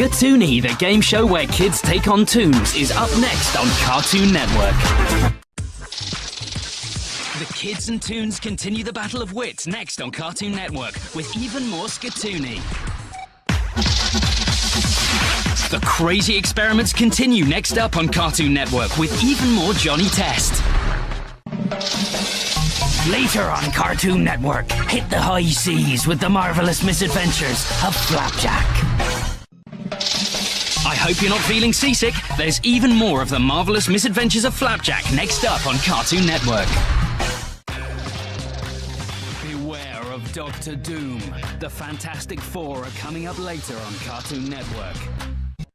Skatoony, the game show where kids take on toons, is up next on Cartoon Network. The kids and toons continue the battle of wits next on Cartoon Network with even more Skatoony. The crazy experiments continue next up on Cartoon Network with even more Johnny Test. Later on Cartoon Network, hit the high seas with the marvelous misadventures of Flapjack. I hope you're not feeling seasick. There's even more of the marvelous misadventures of Flapjack next up on Cartoon Network. Beware of Doctor Doom. The Fantastic Four are coming up later on Cartoon Network.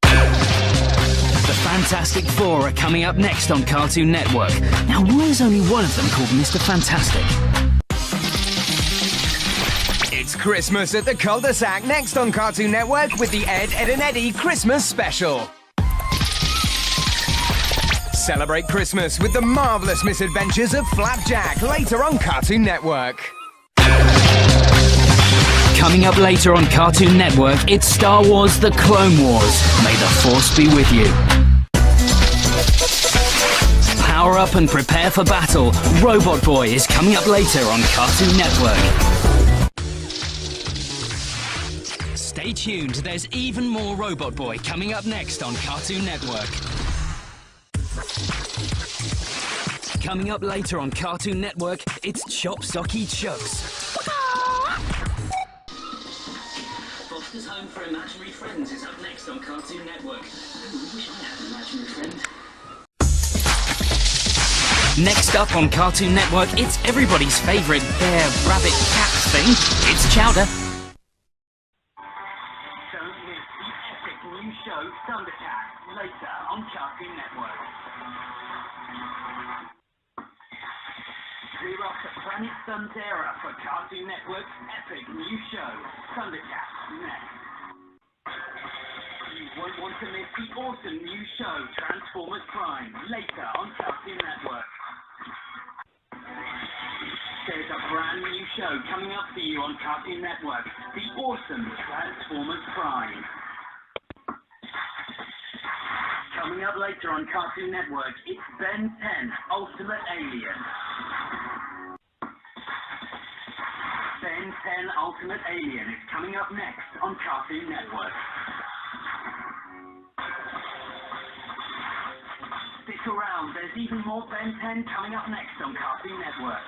The Fantastic Four are coming up next on Cartoon Network. Now, why is only one of them called Mr. Fantastic? It's Christmas at the Cul-de-sac next on Cartoon Network with the Ed, Edd and Eddy Christmas Special. Celebrate Christmas with the marvellous misadventures of Flapjack later on Cartoon Network. Coming up later on Cartoon Network, it's Star Wars: The Clone Wars. May the Force be with you. Power up and prepare for battle. Robot Boy is coming up later on Cartoon Network. Stay tuned, there's even more Robot Boy coming up next on Cartoon Network. Coming up later on Cartoon Network, it's Chop Socky Chucks. Foster's Home for Imaginary Friends is up next on Cartoon Network. Ooh, I wish I had an imaginary friend. Next up on Cartoon Network, it's everybody's favourite bear, rabbit, cat thing. It's Chowder. Don't miss the epic new show Thundercats later on Cartoon Network. We're off to Planet Thundera for Cartoon Network's epic new show Thundercats next. You won't want to miss the awesome new show Transformers Prime later on Cartoon Network. There's a brand new show coming up for you on Cartoon Network, the awesome Transformers Prime. Coming up later on Cartoon Network, it's Ben 10, Ultimate Alien. Ben 10 Ultimate Alien is coming up next on Cartoon Network. Stick around, there's even more Ben 10 coming up next on Cartoon Network.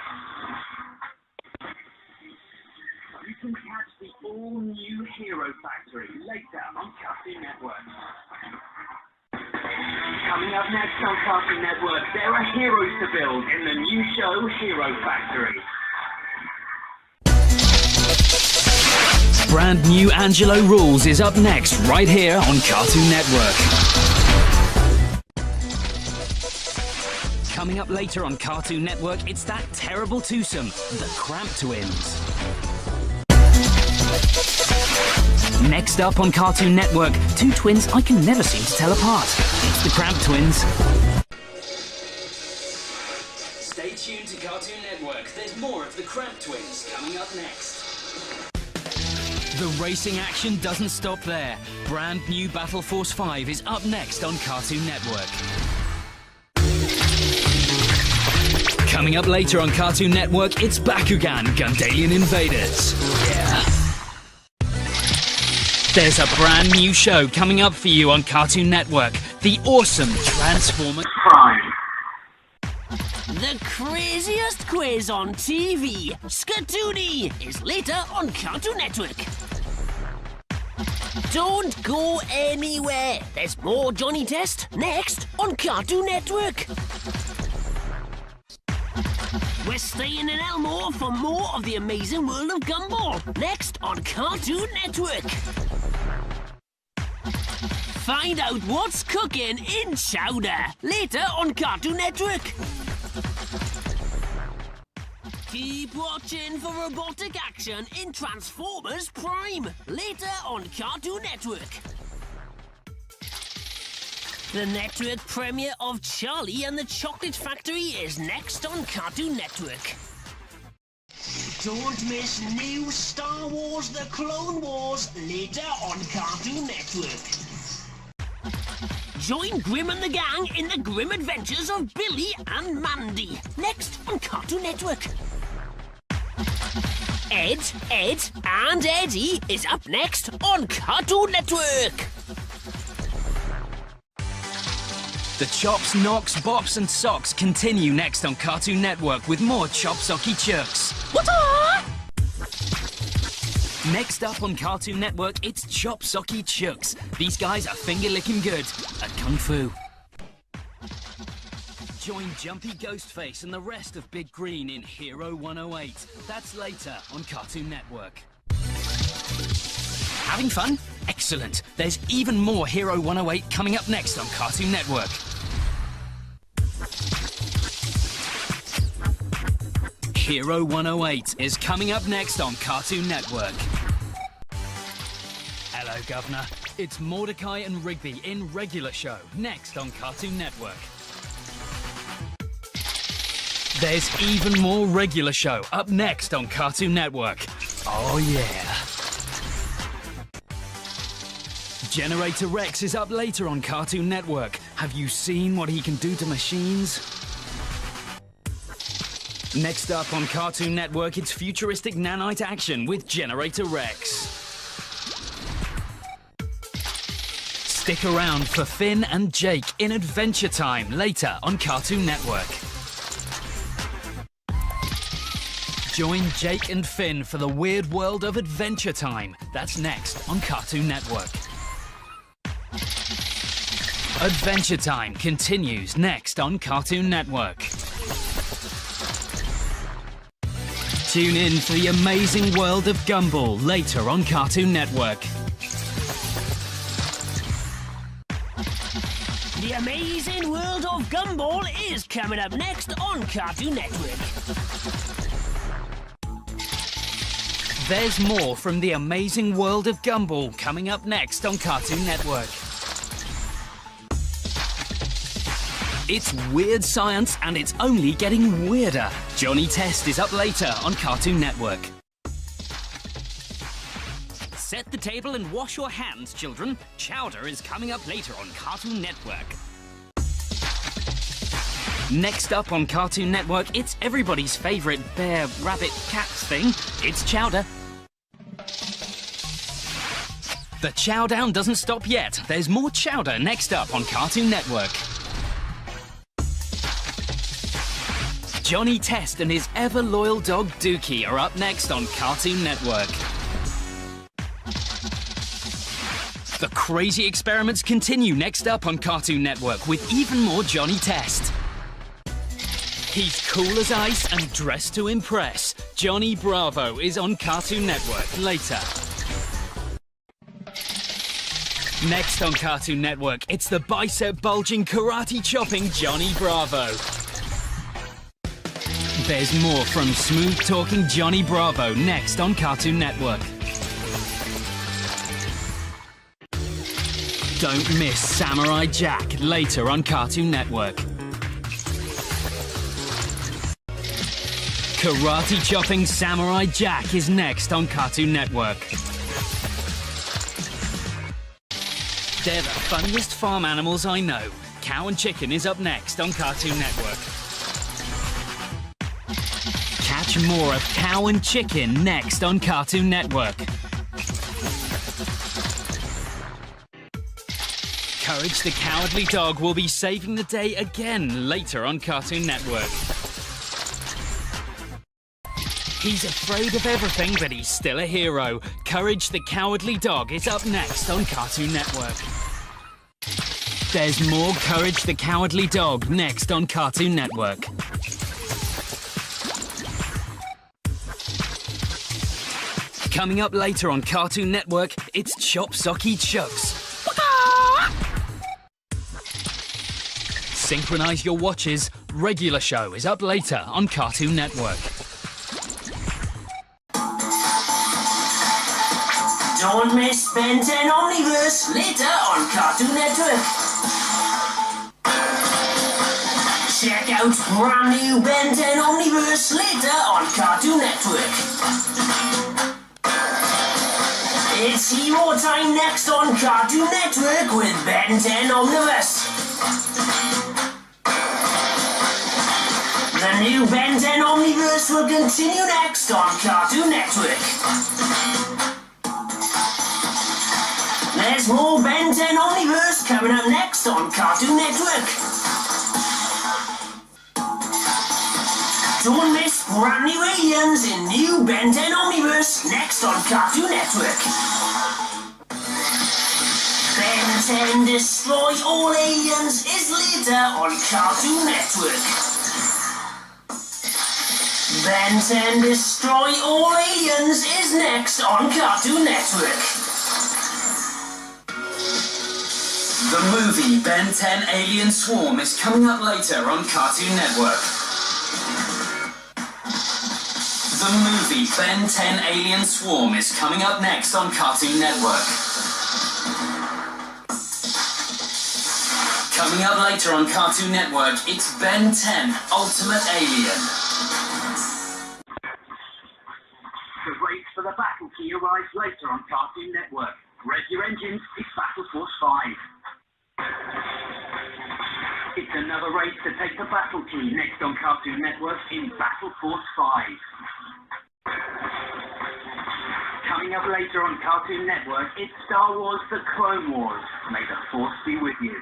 You can catch the all-new Hero Factory later on Cartoon Network. Coming up next on Cartoon Network, there are heroes to build in the new show Hero Factory. Brand new Angelo Rules is up next right here on Cartoon Network. Coming up later on Cartoon Network, it's that terrible twosome, the Cramp Twins. Next up on Cartoon Network, two twins I can never seem to tell apart. It's the Cramp Twins. Stay tuned to Cartoon Network. There's more of the Cramp Twins coming up next. The racing action doesn't stop there. Brand new Battle Force 5 is up next on Cartoon Network. Coming up later on Cartoon Network, it's Bakugan, Gundalian Invaders. Yeah. There's a brand new show coming up for you on Cartoon Network, the awesome Transformers Prime. The craziest quiz on TV, Skatoony, is later on Cartoon Network. Don't go anywhere. There's more Johnny Test next on Cartoon Network. We're staying in Elmore for more of the amazing world of Gumball next on Cartoon Network. Find out what's cooking in Chowder later on Cartoon Network. Keep watching for robotic action in Transformers Prime later on Cartoon Network. The network premiere of Charlie and the Chocolate Factory is next on Cartoon Network. Don't miss new Star Wars The Clone Wars later on Cartoon Network. Join Grim and the gang in the grim adventures of Billy and Mandy, next on Cartoon Network. Ed, and Eddie is up next on Cartoon Network. The Chops, Knocks, Bops and Socks continue next on Cartoon Network with more Chop Socky Chucks. Next up on Cartoon Network, it's Chop Socky Chucks. These guys are finger-licking good at Kung Fu. Join Jumpy Ghostface and the rest of Big Green in Hero 108. That's later on Cartoon Network. Having fun? Excellent. There's even more Hero 108 coming up next on Cartoon Network. Hero 108 is coming up next on Cartoon Network. Hello, Governor. It's Mordecai and Rigby in Regular Show, next on Cartoon Network. There's even more Regular Show up next on Cartoon Network. Oh, yeah. Generator Rex is up later on Cartoon Network. Have you seen what he can do to machines? Next up on Cartoon Network, it's futuristic nanite action with Generator Rex. Stick around for Finn and Jake in Adventure Time later on Cartoon Network. Join Jake and Finn for the weird world of Adventure Time. That's next on Cartoon Network. Adventure Time continues next on Cartoon Network. Tune in for the amazing world of Gumball later on Cartoon Network. The amazing world of Gumball is coming up next on Cartoon Network. There's more from the amazing world of Gumball coming up next on Cartoon Network. It's weird science and it's only getting weirder. Johnny Test is up later on Cartoon Network. Set the table and wash your hands, children. Chowder is coming up later on Cartoon Network. Next up on Cartoon Network, it's everybody's favourite bear, rabbit, cats thing. It's Chowder. The Chowdown doesn't stop yet. There's more Chowder next up on Cartoon Network. Johnny Test and his ever-loyal dog Dookie are up next on Cartoon Network. The crazy experiments continue next up on Cartoon Network with even more Johnny Test. He's cool as ice and dressed to impress. Johnny Bravo is on Cartoon Network later. Next on Cartoon Network, it's the bicep-bulging, karate-chopping Johnny Bravo. There's more from smooth-talking Johnny Bravo next on Cartoon Network. Don't miss Samurai Jack later on Cartoon Network. Karate-chopping Samurai Jack is next on Cartoon Network. They're the funniest farm animals I know. Cow and Chicken is up next on Cartoon Network. Catch more of Cow and Chicken next on Cartoon Network. Courage the Cowardly Dog will be saving the day again later on Cartoon Network. He's afraid of everything, but he's still a hero. Courage the Cowardly Dog is up next on Cartoon Network. There's more Courage the Cowardly Dog next on Cartoon Network. Coming up later on Cartoon Network, it's Chop Socky Chucks. Synchronize your watches. Regular Show is up later on Cartoon Network. Don't miss Ben 10 Omniverse later on Cartoon Network. Check out brand new Ben 10 Omniverse later on Cartoon Network. It's hero time next on Cartoon Network with Ben 10 Omniverse. The new Ben 10 Omniverse will continue next on Cartoon Network. There's more Ben 10 Omniverse coming up next on Cartoon Network. Don't miss brand new aliens in new Ben 10 Omniverse next on Cartoon Network. Ben 10 Destroy All Aliens is later on Cartoon Network. Ben 10 Destroy All Aliens is next on Cartoon Network. The movie Ben 10 Alien Swarm is coming up later on Cartoon Network. The movie Ben 10 Alien Swarm is coming up next on Cartoon Network. Coming up later on Cartoon Network, it's Ben 10 Ultimate Alien. The race for the battle key arrives later on Cartoon Network. Rev your engines, it's Battle Force 5. It's another race to take the battle key next on Cartoon Network in Battle Force 5. Coming up later on Cartoon Network, it's Star Wars The Clone Wars. May the Force be with you.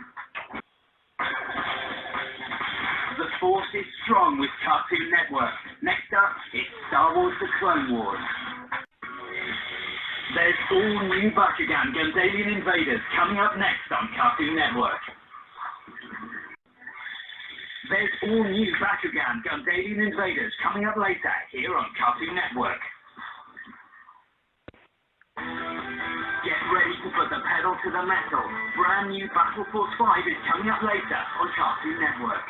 The Force is strong with Cartoon Network. Next up, it's Star Wars The Clone Wars. There's all new Bakugan Gundalian Invaders coming up next on Cartoon Network. There's all new Bakugan Gundalian Invaders coming up later here on Cartoon Network. Get ready to put the pedal to the metal. Brand new Battle Force 5 is coming up later on Cartoon Network.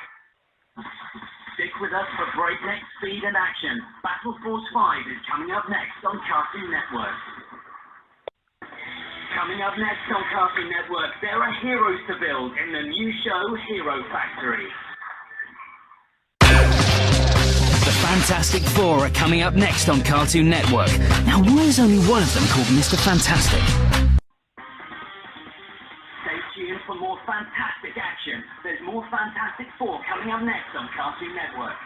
Stick with us for breakneck speed and action. Battle Force 5 is coming up next on Cartoon Network. Coming up next on Cartoon Network, there are heroes to build in the new show Hero Factory. The Fantastic Four are coming up next on Cartoon Network. Now, why is only one of them called Mr. Fantastic? Stay tuned for more fantastic action. There's more Fantastic Four coming up next on Cartoon Network.